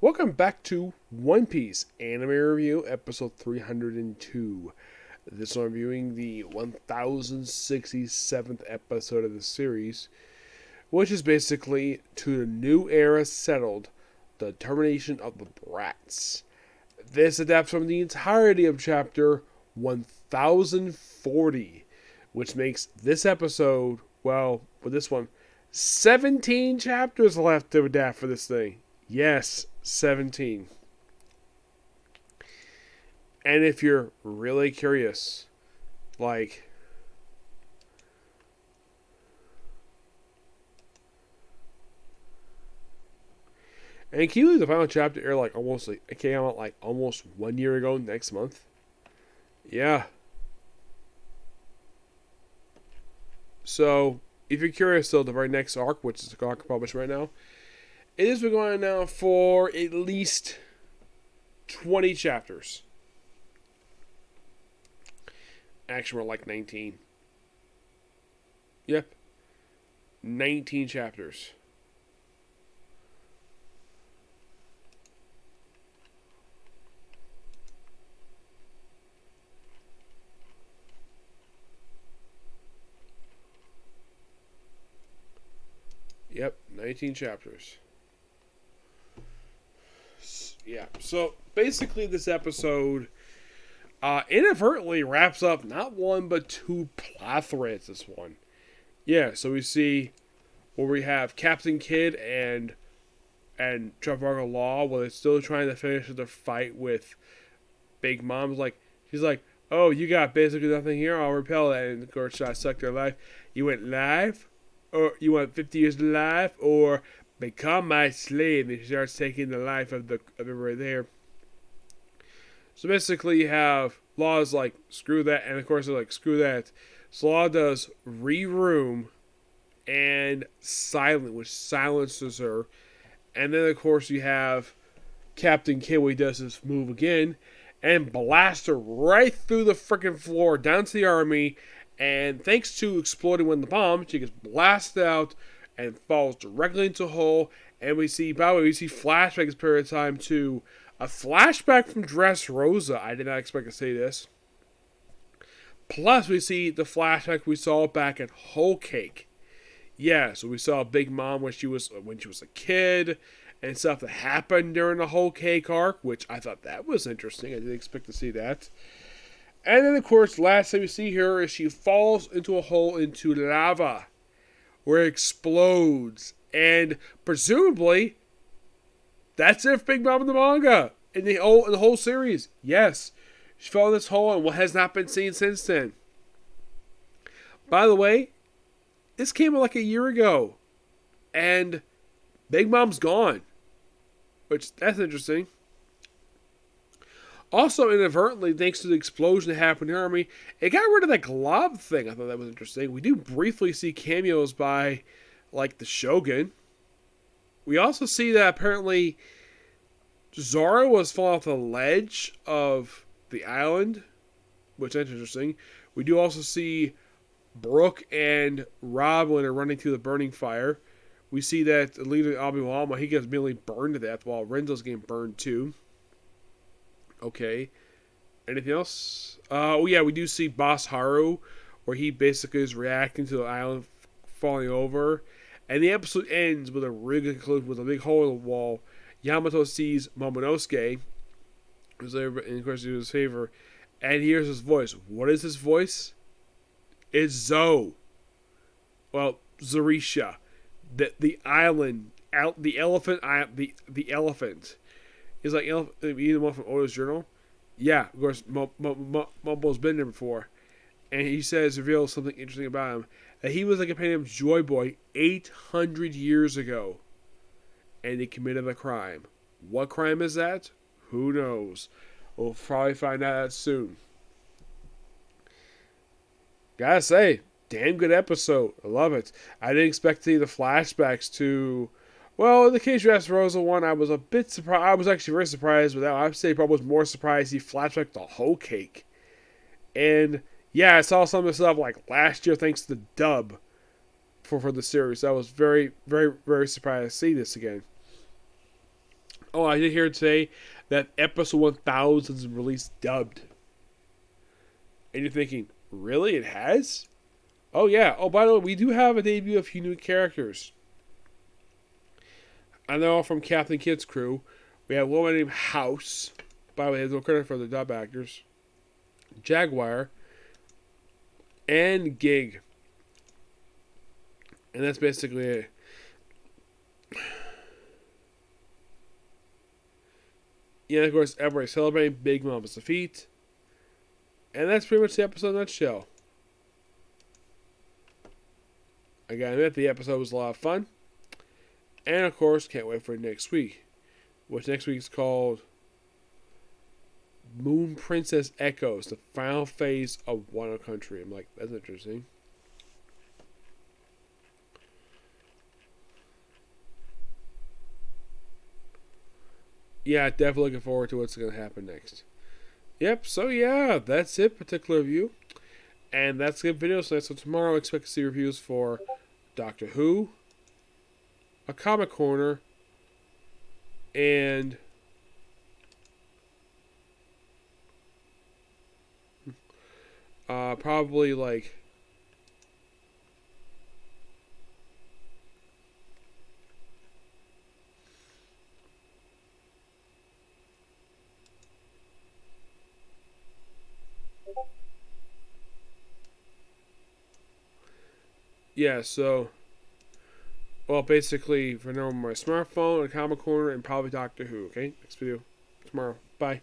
Welcome back to One Piece Anime Review, episode 302. This one reviewing the 1067th episode of the series, which is basically To the New Era Settled, the termination of the Brats. This adapts from the entirety of chapter 1040, which makes this episode, well, with this one, 17 chapters left to adapt for this thing. Yes, 17. And if you're really curious, like, and can you believe the final chapter aired it came out like almost 1 year ago next month? Yeah. So, if you're curious though, the very next arc, which is the arc published right now, it has been going on now for at least 20 chapters. Actually, we're like 19. Yep. 19 chapters. Yep, 19 chapters. Yeah, so basically this episode inadvertently wraps up not one but two plot threads this one. Yeah, so we see where we have Captain Kidd and Trafalgar Law while they're still trying to finish the fight with Big Mom's she's like, oh, you got basically nothing here, I'll repel that, and of course I sucked their life. You went live? Or you want 50 years to life? Or become my slave? And she starts taking the life of everybody there. So basically you have Law's like, screw that, and of course they're like, screw that. So Law does re-room and silent, which silences her. And then of course you have Captain Kidd, where he does this move again and blasts her right through the freaking floor down to the army. And thanks to exploding one of the bombs, she gets blasted out and falls directly into a hole. And we see flashbacks this period of time to a flashback from Dressrosa. I did not expect to see this. Plus, we see the flashback we saw back at Whole Cake. Yeah, so we saw Big Mom when she was a kid and stuff that happened during the Whole Cake arc, which I thought that was interesting. I didn't expect to see that. And then, of course, last thing we see here is she falls into a hole into lava, where it explodes. And presumably, that's it for Big Mom in the manga. In the whole series. Yes. She fell in this hole and what has not been seen since then. By the way, this came out like a year ago. And Big Mom's gone. Which, that's interesting. Also, inadvertently, thanks to the explosion that happened in the army, it got rid of that glob thing. I thought that was interesting. We do briefly see cameos by, like, the Shogun. We also see that apparently Zoro was falling off the ledge of the island, which is interesting. We do also see Brooke and Rob when they're running through the burning fire. We see that the leader Abiwama, he gets merely burned to death while Renzo's getting burned too. Okay. Anything else? We do see Boss Haru, where he basically is reacting to the island falling over. And the episode ends with a really good conclusion with a big hole in the wall. Yamato sees Momonosuke, who's there, and of course he was his favor, and he hears his voice. What is his voice? It's Zoe. Well, Zarisha. The island, the elephant, the elephant. He's like, you the one from Oda's journal? Yeah, of course, Momo's been there before. And he reveals something interesting about him. That he was a companion of Joy Boy 800 years ago. And he committed a crime. What crime is that? Who knows? We'll probably find out soon. Gotta say, damn good episode. I love it. I didn't expect to see the flashbacks to... Well, in the case of Dressrosa one, I was a bit surprised. I was actually very surprised with that. I'd say probably was more surprised he flashbacked the Whole Cake. And yeah, I saw some of the stuff like last year thanks to the dub for the series. I was very, very, very surprised to see this again. Oh, I did hear it say that episode 1000 is released dubbed. And you're thinking, really? It has? Oh, yeah. Oh, by the way, we do have a debut of a few new characters. I know from Captain Kidd's crew, we have a woman named House. By the way, there's no credit for the dub actors. Jaguar. And Gig. And that's basically it. Yeah, of course, everybody celebrating Big Mama's defeat. And that's pretty much the episode in a nutshell. I gotta admit, the episode was a lot of fun. And of course, can't wait for next week. Which next week is called Moon Princess Echoes, the final phase of Wano Country. I'm like, that's interesting. Yeah, definitely looking forward to what's going to happen next. Yep, so yeah, that's it, particular review. And that's the video. So tomorrow, expect to see reviews for Doctor Who, a Comic Corner, and probably like yeah. So well, basically for now, my smartphone, a Comic Corner, and probably Doctor Who. Okay, next video tomorrow. Bye.